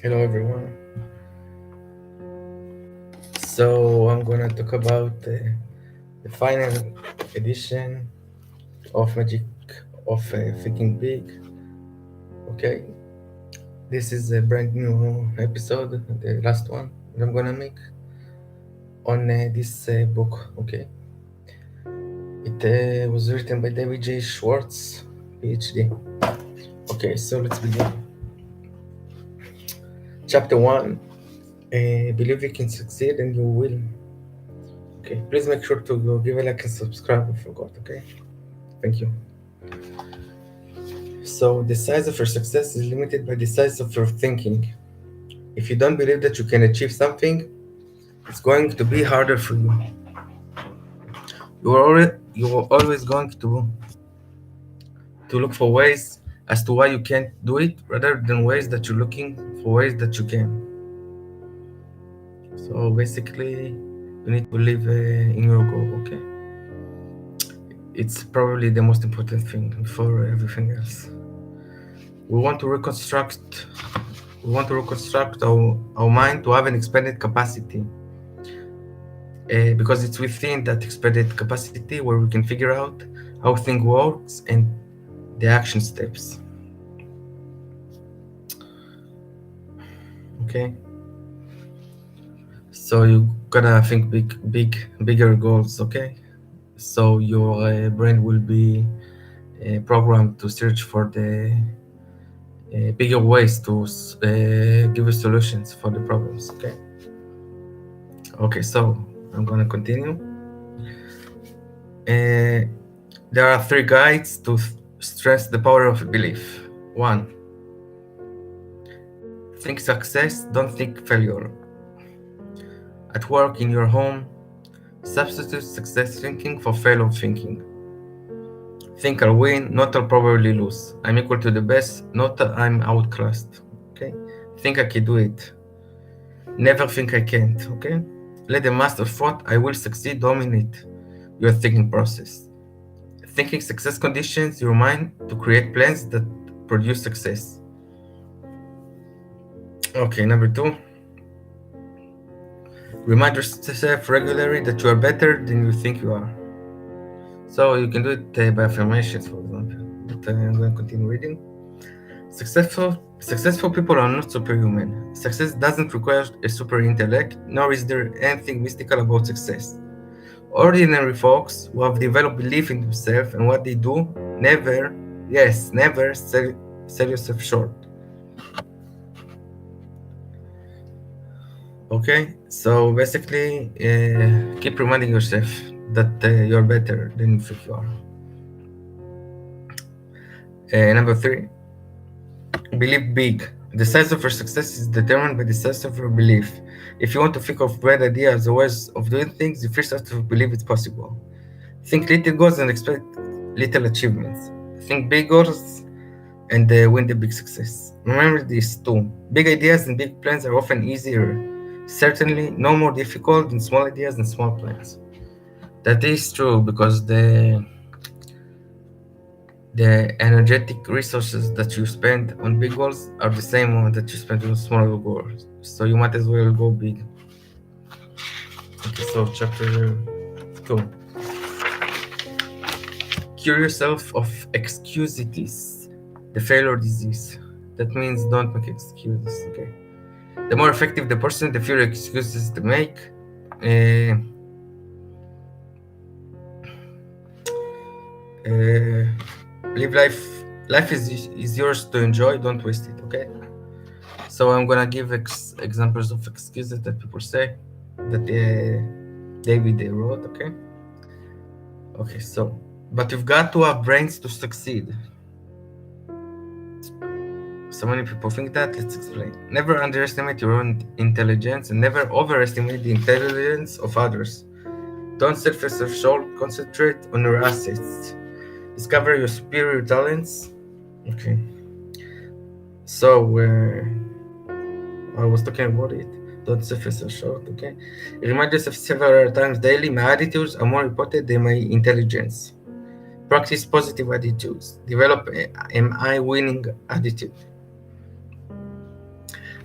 Hello, everyone. So, I'm gonna talk about the final edition of Magic of Thinking Big. Okay, this is a brand new episode, the last one that I'm gonna make on this book. Okay, it was written by David J. Schwartz, PhD. Okay, so let's begin. Chapter 1. Believe you can succeed and you will. Okay, please make sure to go give a like and subscribe if you forgot. Okay, thank you. So, the size of your success is limited by the size of your thinking. If you don't believe that you can achieve something, it's going to be harder for you. You are always going to look for ways as to why you can't do it rather than ways that you're looking for ways that you can. So, basically, you need to believe in your goal, okay? It's probably the most important thing before everything else. We want to reconstruct our mind to have an expanded capacity because it's within that expanded capacity where we can figure out how thing works and the action steps. Okay, so you gotta think bigger goals. Okay, so your brain will be programmed to search for the bigger ways to give you solutions for the problems. Okay, so I'm gonna continue. Uh, there are three guides to stress the power of belief. One, think success, don't think failure. At work, in your home, substitute success thinking for failure thinking. Think I'll win, not I'll probably lose. I'm equal to the best, not I'm outclassed. Okay? Think I can do it. Never think I can't. Okay? Let the master thought I will succeed dominate your thinking process. Thinking success conditions your mind to create plans that produce success. Okay, number two, remind yourself regularly that you are better than you think you are. So you can do it by affirmations, for example. But I'm going to continue reading. Successful people are not superhuman. Success doesn't require a super intellect, nor is there anything mystical about success. Ordinary folks who have developed belief in themselves and what they do never, yes, never sell yourself short. Okay, so basically, keep reminding yourself that you're better than you think you are. Number three, believe big. The size of your success is determined by the size of your belief. If you want to think of great ideas or ways of doing things, you first have to believe it's possible. Think little goals and expect little achievements. Think big goals and win the big success. Remember this too. Big ideas and big plans are often easier, certainly no more difficult than small ideas and small plans. That is true because the energetic resources that you spend on big goals are the same one that you spend on smaller goals. So you might as well go big. Okay, so chapter 2. Cure yourself of excusities, the failure disease. That means don't make excuses, okay? The more effective the person, the fewer excuses to make. Uh, uh, Live life. Life is yours to enjoy. Don't waste it, okay? So I'm gonna give examples of excuses that people say that David wrote. Okay. So, but you've got to have brains to succeed. So many people think that. Let's explain. Never underestimate your own intelligence and never overestimate the intelligence of others. Don't sell yourself short. Concentrate on your assets. Discover your superior talents. Okay. So I was talking about it. Don't sell yourself short. Okay. Remind yourself several times daily. My attitudes are more important than my intelligence. Practice positive attitudes. Develop am I winning attitude.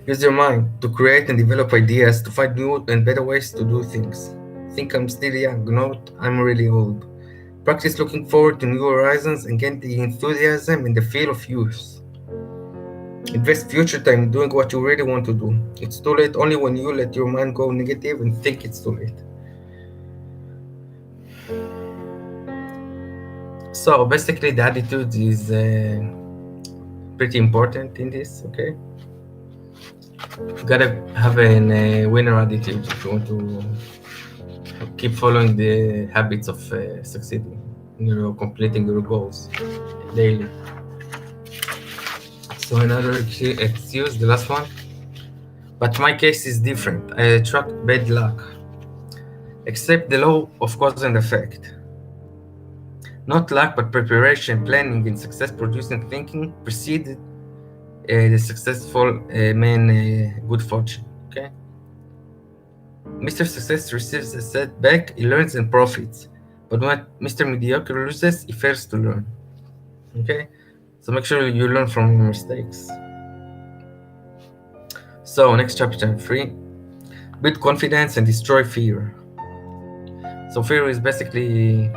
Use your mind to create and develop ideas, to find new and better ways to do things. Think I'm still young, not I'm really old. Practice looking forward to new horizons and gain the enthusiasm and the feel of youth. Invest future time doing what you really want to do. It's too late only when you let your mind go negative and think it's too late. So basically, the attitude is pretty important in this, okay? You gotta have a winner attitude if you want to keep following the habits of succeeding, completing your goals daily. So another excuse, the last one. But my case is different. I attract bad luck. Accept the law of cause and effect. Not luck, but preparation, planning, and success-producing thinking preceded the successful man good fortune. Okay. Mr. Success receives a setback, he learns and profits. But when Mr. Mediocre loses, he fails to learn. Okay. So make sure you learn from your mistakes. So next chapter 3, build confidence and destroy fear. So fear is basically,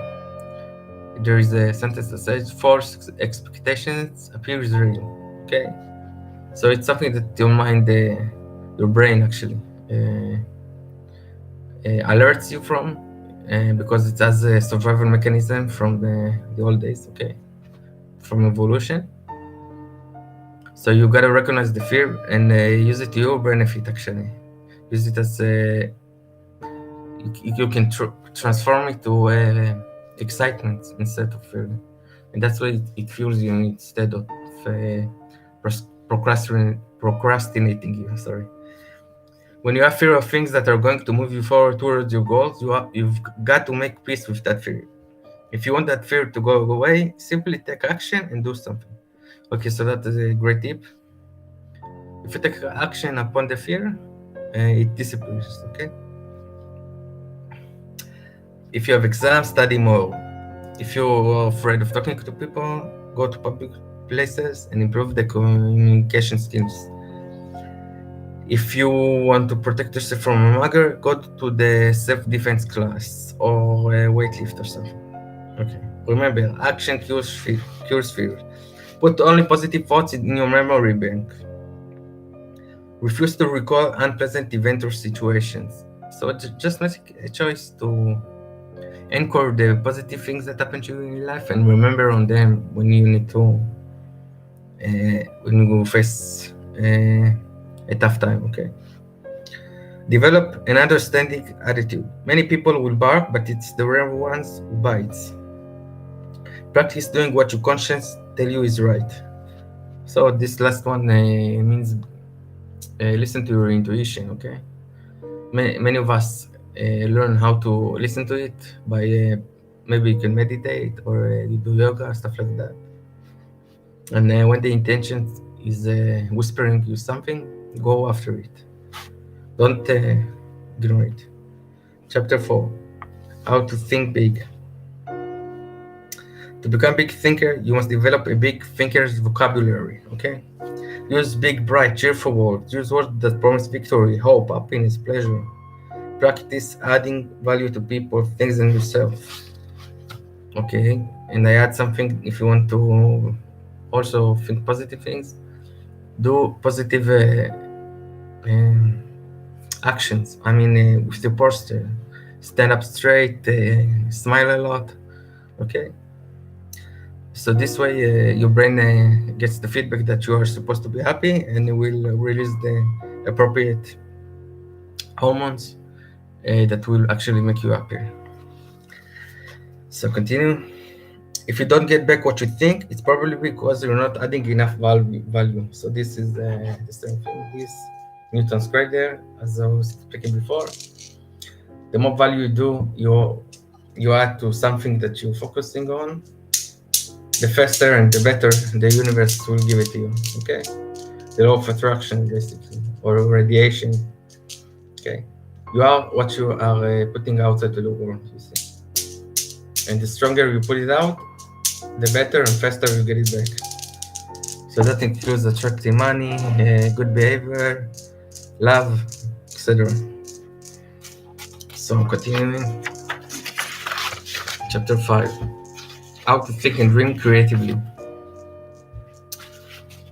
there is a sentence that says false expectations appears real. Okay. So it's something that your mind, your brain actually alerts you from, because it has a survival mechanism from the old days, okay, from evolution. So you gotta recognize the fear and use it to your benefit actually. Use it as you can transform it to excitement instead of fear, and that's why it fuels you instead of procrastinating you. Sorry. When you have fear of things that are going to move you forward towards your goals, you've got to make peace with that fear. If you want that fear to go away, simply take action and do something. Okay, so that is a great tip. If you take action upon the fear, it disappears, okay? If you have exams, study more. If you're afraid of talking to people, go to public places and improve the communication skills. If you want to protect yourself from a mugger, go to the self-defense class or a weightlift or something. Okay. Remember, action cures fear. Put only positive thoughts in your memory bank. Refuse to recall unpleasant events or situations. So just make a choice to anchor the positive things that happen to you in your life and remember on them when you need to, when you face a tough time, okay? Develop an understanding attitude. Many people will bark, but it's the rare ones who bites. Practice doing what your conscience tell you is right. So this last one means listen to your intuition, okay? Many of us learn how to listen to it by maybe you can meditate or you do yoga, stuff like that. And when the intention is whispering you something, go after it. Don't ignore it. Chapter 4, how to think big. To become a big thinker, you must develop a big thinker's vocabulary, okay? Use big, bright, cheerful words. Use words that promise victory, hope, happiness, pleasure. Practice adding value to people, things, and yourself. Okay, and I add something, if you want to also think positive things, do positive actions. I mean, with your posture, stand up straight, smile a lot. Okay. So this way, your brain gets the feedback that you are supposed to be happy, and it will release the appropriate hormones that will actually make you happier. So continue. If you don't get back what you think, it's probably because you're not adding enough value. So this is the same thing. This Newton's great there, as I was speaking before. The more value you do, you add to something that you're focusing on, the faster and the better the universe will give it to you. Okay, the law of attraction, basically, or radiation. Okay, you are what you are putting outside to the world. You see, and the stronger you put it out, the better and faster you get it back. So that includes attracting money, good behavior, love, etc. So continuing, chapter 5, how to think and dream creatively.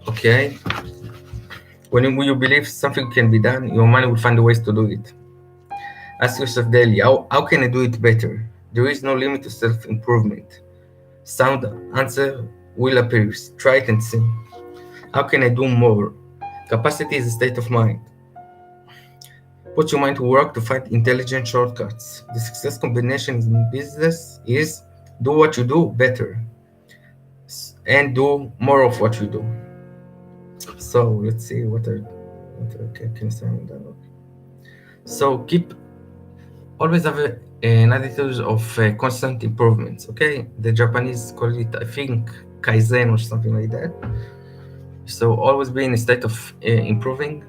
Okay, when you believe something can be done, your mind will find ways to do it. Ask yourself daily, how can I do it better? There is no limit to self-improvement. Sound answer will appear. Try it and see. How can I do more? Capacity is a state of mind. Put your mind to work to find intelligent shortcuts. The success combination in business is do what you do better and do more of what you do. So let's see what I can say on that. So keep always have an attitude of constant improvements. Okay, the Japanese call it, I think, kaizen or something like that. So always be in a state of improving.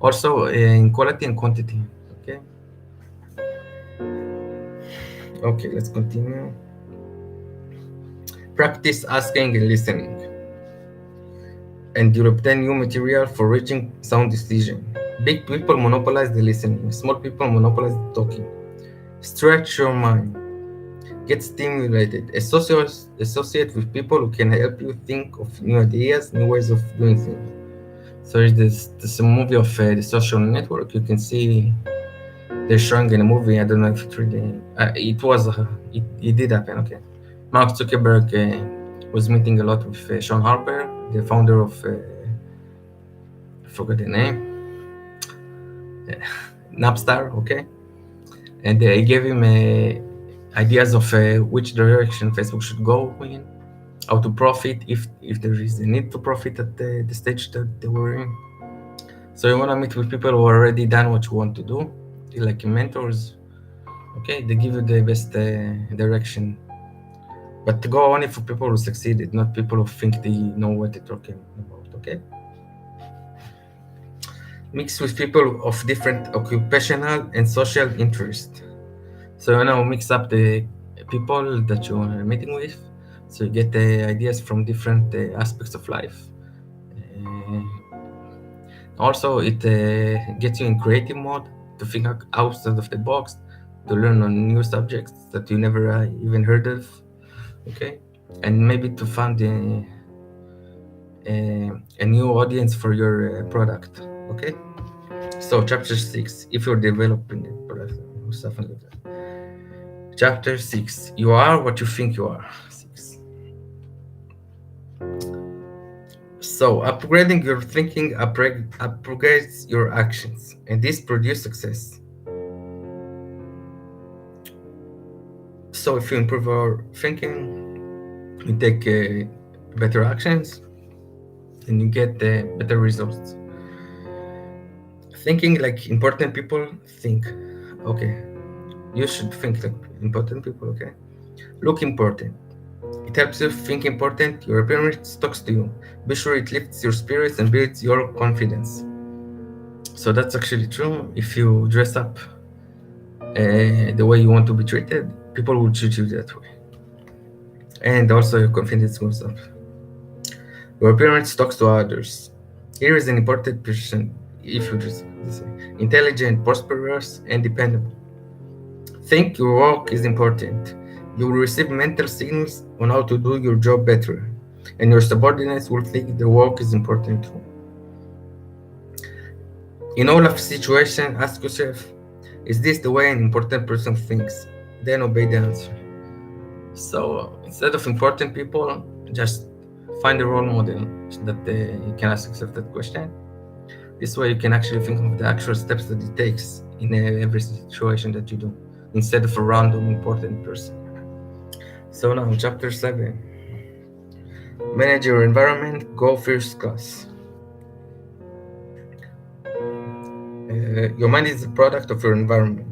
Also in quality and quantity. Okay. Okay, let's continue. Practice asking and listening, and you'll obtain new material for reaching sound decision. Big people monopolize the listening. Small people monopolize the talking. Stretch your mind. Get stimulated. Associate with people who can help you think of new ideas, new ways of doing things. So there's this movie of the social network. You can see they're showing in a movie. I don't know if it really. It did happen. Okay. Mark Zuckerberg was meeting a lot with Sean Harper, the founder of I forgot the name, Napster. Okay, and he gave him ideas of which direction Facebook should go in, how to profit if there is a need to profit at the stage that they were in. So you want to meet with people who already done what you want to do, like mentors. Okay, they give you the best direction, but to go only for people who succeeded, not people who think they know what they're talking about. Okay. Mix with people of different occupational and social interest. So you know, mix up the people that you are meeting with, so you get ideas from different aspects of life. Uh, Also, it gets you in creative mode to think outside of the box, to learn on new subjects that you never even heard of. Okay, and maybe to find a new audience for your product. Okay. So chapter 6, if you're developing a product or something like that. Chapter 6, you are what you think you are. 6. So upgrading your thinking upgrades your actions, and this produces success. So if you improve your thinking, you take better actions, and you get better results. Thinking like important people think. Okay, you should think like important people. Okay, look important. It helps you think important. Your appearance talks to you. Be sure it lifts your spirits and builds your confidence. So that's actually true. If you dress up the way you want to be treated, people will treat you that way. And also your confidence goes up. Your appearance talks to others. Here is an important person if you just this way. Intelligent, prosperous, and dependable. Think your work is important. You will receive mental signals on how to do your job better, and your subordinates will think the work is important too. In all of situations, ask yourself, is this the way an important person thinks? Then obey the answer. So instead of important people, just find a role model that you can ask yourself that question. This way you can actually think of the actual steps that it takes in every situation that you do, instead of a random important person. So now, chapter 7. Manage your environment, go first class. Your mind is the product of your environment.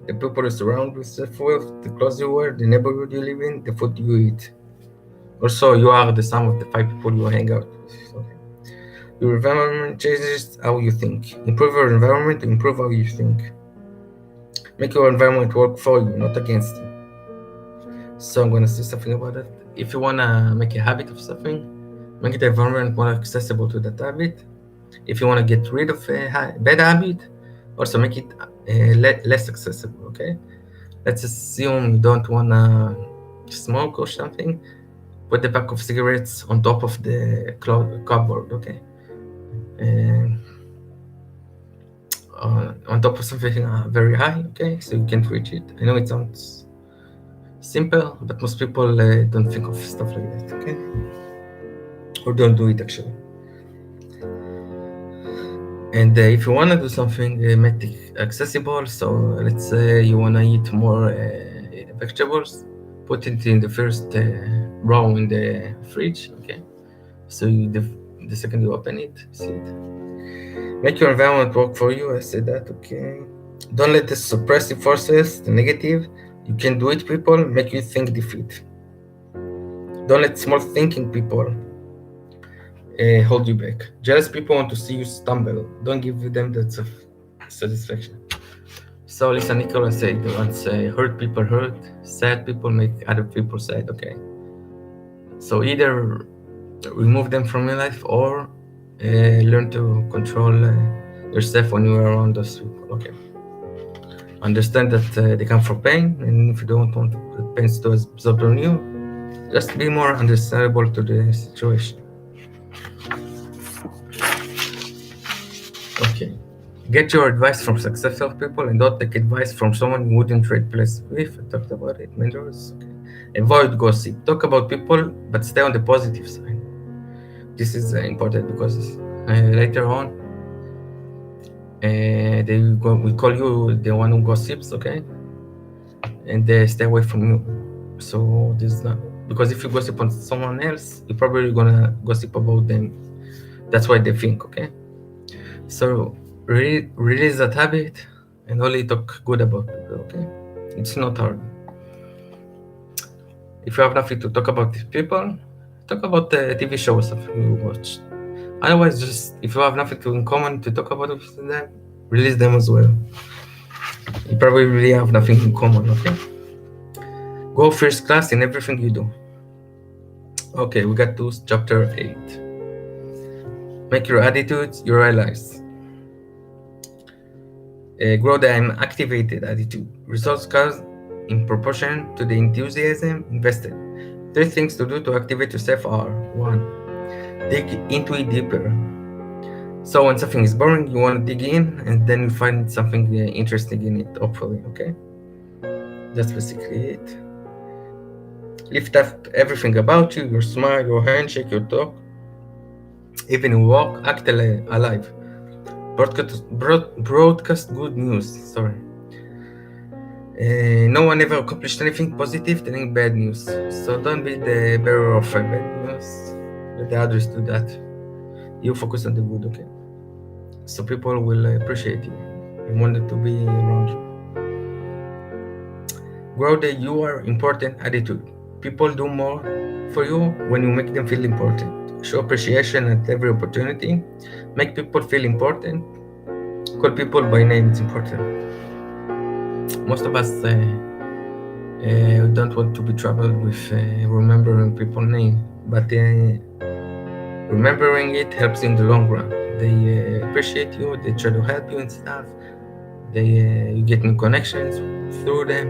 The people you surround yourself with, the clothes you wear, the neighborhood you live in, the food you eat. Also, you are the sum of the 5 people you hang out with. Okay. Your environment changes how you think. Improve your environment to improve how you think. Make your environment work for you, not against you. So I'm gonna say something about that. If you wanna make a habit of something, Make the environment more accessible to that habit. If you want to get rid of a bad habit, also make it less accessible. Okay, let's assume you don't want to smoke or something. Put the pack of cigarettes on top of the cupboard. Okay, and on top of something very high. Okay, so you can't reach it. I know it sounds simple, but most people don't think of stuff like that. Okay, or don't do it actually. And if you want to do something make it accessible, so let's say you want to eat more vegetables, put it in the first row in the fridge. Okay, so the second you open it, see it. Make your environment work for you. I said that. Okay, don't let the suppressive forces, the negative, you can do it people, make you think defeat. Don't let small thinking people hold you back. Jealous people want to see you stumble. Don't give them that satisfaction. So Lisa Nicholas said once, hurt people hurt, sad people make other people sad. Okay. So either remove them from your life or learn to control yourself when you are around those people. Okay. Understand that they come from pain, and if you don't want the pain to absorb on you, just be more understandable to the situation. Okay. Get your advice from successful people and don't take advice from someone you wouldn't trade places with. I talked about it. Mentors. Okay. Avoid gossip. Talk about people, but stay on the positive side. This is important because later on, we call you the one who gossips, okay? And they stay away from you. So this is not because if you gossip on someone else, you're probably gonna gossip about them. That's why they think, okay? So release that habit and only talk good about people, okay? It's not hard. If you have nothing to talk about these people, talk about the TV shows that you watch. Otherwise, just if you have nothing in common to talk about with them, release them as well. You probably really have nothing in common, okay? Go first class in everything you do. Okay, we got to chapter 8. Make your attitudes your allies. Grow the I'm activated attitude. Results comes in proportion to the enthusiasm invested. 3 things to do to activate yourself are: 1. Dig into it deeper. So when something is boring, you want to dig in and then you find something interesting in it, hopefully, okay? That's basically it. Lift up everything about you, your smile, your handshake, your talk. Even you walk, act alive. Broadcast good news, sorry. No one ever accomplished anything positive telling bad news. So don't be the bearer of bad news. Let the others do that. You focus on the good, okay? So people will appreciate you and want to be around you. Grow the you are important attitude. People do more for you when you make them feel important. Show appreciation at every opportunity. Make people feel important. Call people by name, it's important. Most of us don't want to be troubled with remembering people's name, but remembering it helps in the long run. They appreciate you, they try to help you and stuff. You get new connections through them.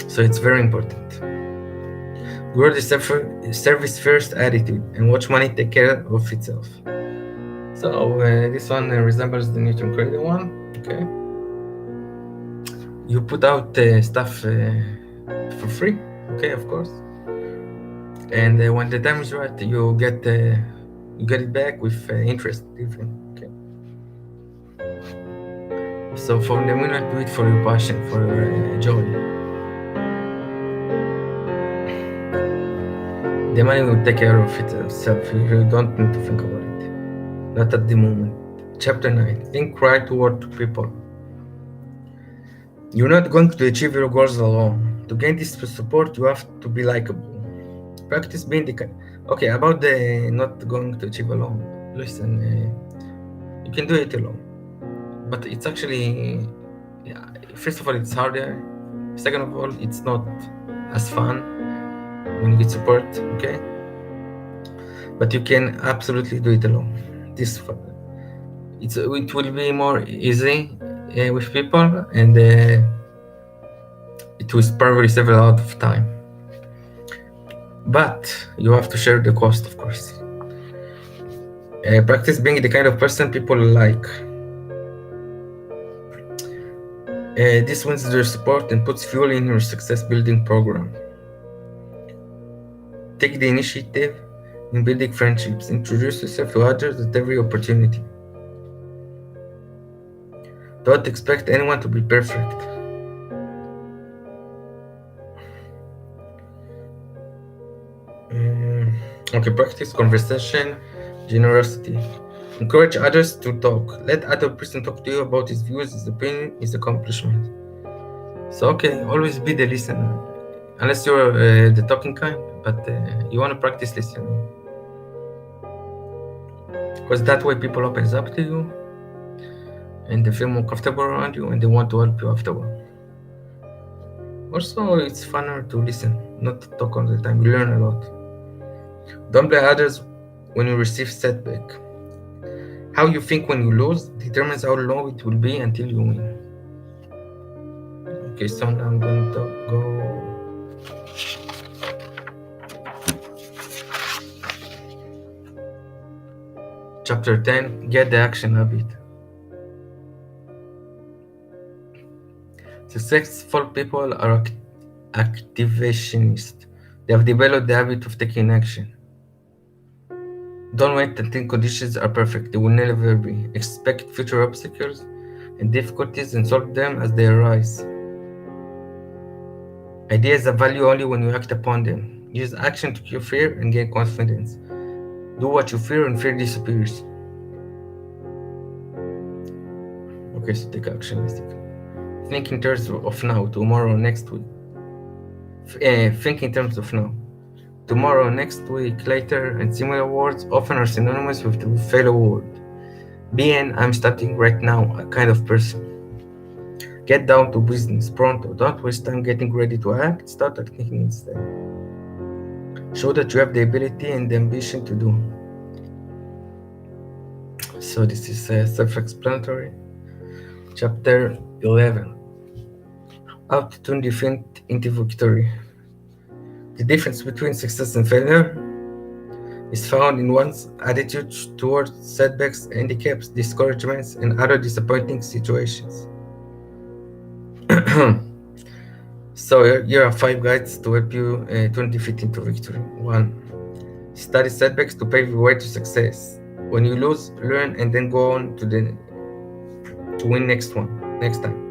So it's very important. Grow the service first attitude and watch money take care of itself. So this one resembles the Newton Credit one. Okay. You put out stuff for free. Okay, of course. And when the time is right, you get it back with interest even. Okay. So from the minute, do it for your passion, for your joy. The money will take care of itself. You don't need to think about it. Not at the moment. Chapter 9. Think right toward people. You're not going to achieve your goals alone. To gain this support, you have to be likable. Practice being the kind. Okay, about the not going to achieve alone. Listen, you can do it alone. But it's actually, first of all, it's harder. Second of all, it's not as fun when you get support, okay? but you can absolutely do it alone. It will be more easy with people, and it will probably save a lot of time. But you have to share the cost, of course. Practice being the kind of person people like. This wins their support and puts fuel in your success building program. Take the initiative in building friendships. Introduce yourself to others at every opportunity. Don't expect anyone to be perfect. Okay, practice conversation, generosity. Encourage others to talk. Let other person talk to you about his views, his opinion, his accomplishment. So okay, always be the listener, unless you're the talking kind. But you want to practice listening, because that way people opens up to you, and they feel more comfortable around you, and they want to help you afterward. Also, it's funner to listen, not to talk all the time. You learn a lot. Don't blame others when you receive setback. How you think when you lose determines how long it will be until you win. Okay, so now I'm going to go chapter 10, get the action habit. Successful people are activationists. They have developed the habit of taking action. Don't wait until conditions are perfect. They will never be. Expect future obstacles and difficulties and solve them as they arise. Ideas have value only when you act upon them. Use action to cure fear and gain confidence. Do what you fear and fear disappears. Okay, so take action basically. Think in terms of now, tomorrow, next week. Think in terms of now. Tomorrow, next week, later, and similar words often are synonymous with the fellow word. Be an I'm starting right now a kind of person. Get down to business, pronto. Don't waste time getting ready to act, start acting instead. Show that you have the ability and the ambition to do. So this is self-explanatory. Chapter 11. How to turn defeat into victory. The difference between success and failure is found in one's attitude towards setbacks, handicaps, discouragements, and other disappointing situations. So here are 5 guides to help you turn defeat into victory. 1. Study setbacks to pave the way to success. When you lose, learn and then go on to win next time.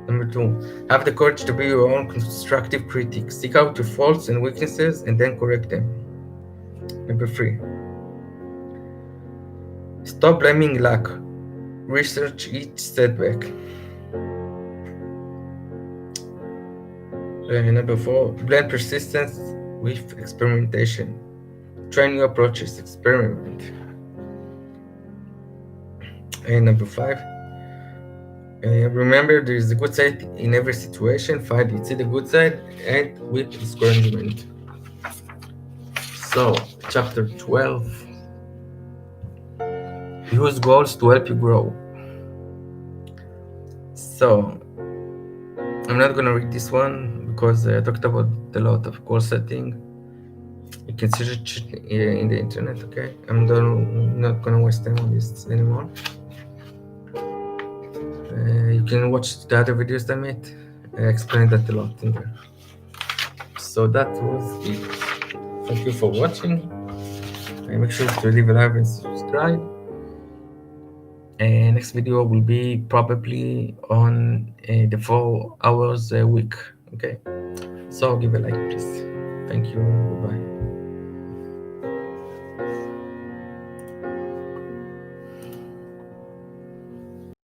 Number 2. Have the courage to be your own constructive critic. Seek out your faults and weaknesses and then correct them. Number 3. Stop blaming luck. Research each setback. Number 4. Blend persistence with experimentation. Try new approaches, experiment. And number 5. Remember, there is a good side in every situation. Find it, see the good side, and with discouragement. So, chapter 12. Use goals to help you grow. So, I'm not gonna read this one because I talked about a lot of goal setting. You can search it in the internet, okay? I'm not gonna waste time on this anymore. You can watch the other videos I made. I explained that a lot in there. So that was it. Thank you for watching. Make sure to leave a like and subscribe. And next video will be probably on the 4 hours a week. Okay. So give a like, please. Thank you. Bye.